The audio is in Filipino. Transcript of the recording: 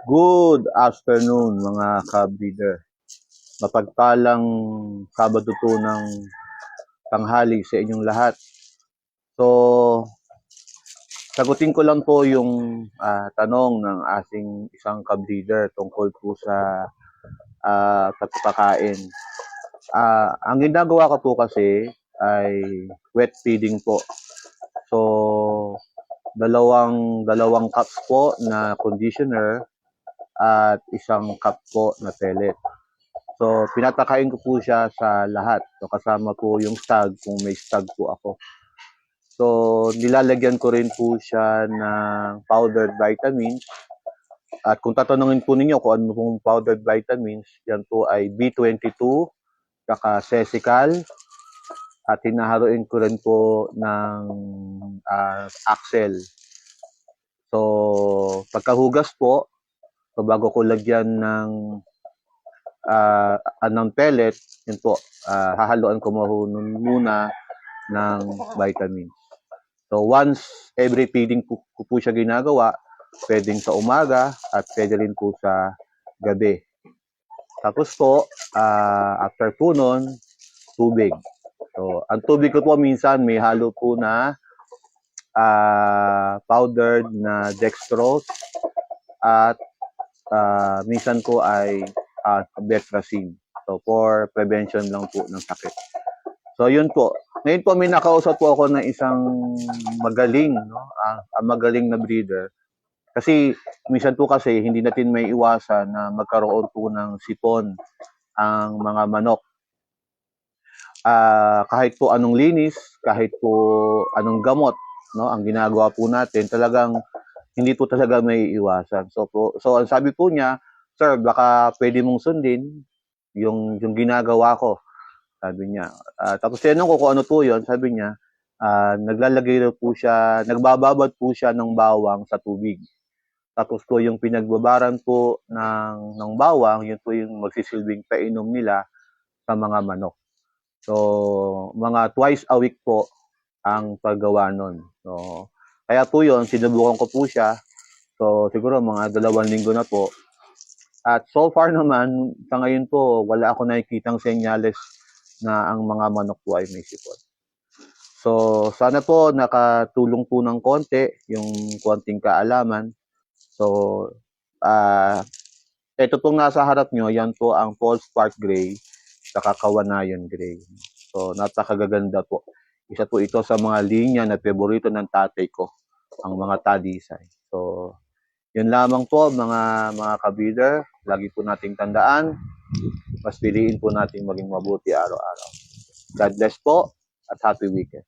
Good afternoon mga ka-breeder. Mapagpalang Sabado po ng tanghali sa inyong lahat. So, sagutin ko lang po yung tanong ng ating isang ka-breeder tungkol po sa pagpapakain. Ang ginagawa ko po kasi ay wet feeding po. So, dalawang cups po na conditioner at isang cup po na pellet. So, pinatakain ko po siya sa lahat. So, kasama po yung stag kung may stag po ako. So, nilalagyan ko rin po siya ng powdered vitamins. At kung tatanungin po ninyo kung ano pong powdered vitamins, yan po ay B22, saka Sesical, at hinaharuin ko rin po ng Axel. So, pagkahugas po, so bago ko lagyan ng pellet, yun po, hahaluan ko muna ng vitamins. So once every feeding ko po siya ginagawa, pwedeng sa umaga at pwede rin po sa gabi. Tapos po, after po nun, tubig. So ang tubig ko po minsan may halo po na powdered na dextrose at minsan po ay betracin. So, for prevention lang po ng sakit. So, yun po. Ngayon po, may nakausap po ako ng isang magaling, magaling na breeder. Kasi, minsan po kasi, hindi natin may iwasan na magkaroon po ng sipon ang mga manok. Kahit po anong linis, kahit po anong gamot, ang ginagawa po natin, talagang hindi po talaga may iwasan. So ang sabi po niya, sir, baka pwede mong sundin yung ginagawa ko, sabi niya. Tapos tinanong ko kung ano po yun, sabi niya, naglalagay po siya, nagbababad po siya ng bawang sa tubig. Tapos po yung pinagbabaran po ng bawang, yun po yung magsisilbing painom nila sa mga manok. So, mga twice a week po ang paggawa nun. So, kaya po yun, sinubukan ko po siya. So, siguro mga 2 linggo na po. At so far naman, sa ngayon po, wala ako nakikitang senyales na ang mga manok po ay may sipon. So, sana po nakatulong po ng konti yung konting kaalaman. So, ito pong nasa harap nyo, yan po ang Paul Spark Gray sa Kawanayon Gray. So, napakagaganda po. Isa po ito sa mga linya na favorito ng tatay ko, ang mga tadisay. So, yun lamang po mga ka-breeder. Lagi po nating tandaan, mas piliin po nating maging mabuti araw-araw. God bless po at happy weekend.